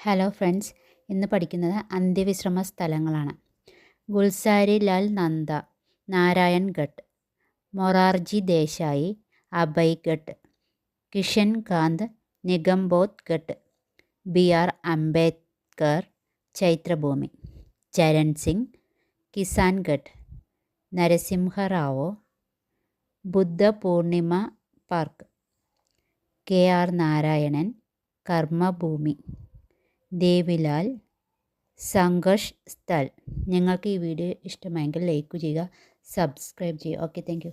Hello friends, ഇന്ന് പഠിക്കുന്നത് അന്ത്യവിശ്രമ സ്ഥലങ്ങളാണ്. ഗുൽസാരി ലാൽ നന്ദ, നാരായൺ ഘട്ട്, മൊറാർജി ദേശായി, അഭയ് ഘട്ട്, കിഷൻ കാന്ത്, നിഗംബോധ് ഘട്ട്, BR അംബേദ്കർ ചൈത്രഭൂമി, ചരൺ സിംഗ്, കിസാൻ ഘട്ട്, നരസിംഹ റാവു, ബുദ്ധ പൂർണിമ പാർക്ക്, KR നാരായണൻ, കർമ്മഭൂമി, ദേവിലാൽ, സംഘർഷ് സ്ഥൽ. നിങ്ങൾക്ക് ഈ വീഡിയോ ഇഷ്ടമായെങ്കിൽ ലൈക്ക് ചെയ്യുക, സബ്സ്ക്രൈബ് ചെയ്യുക. Okay, thank you.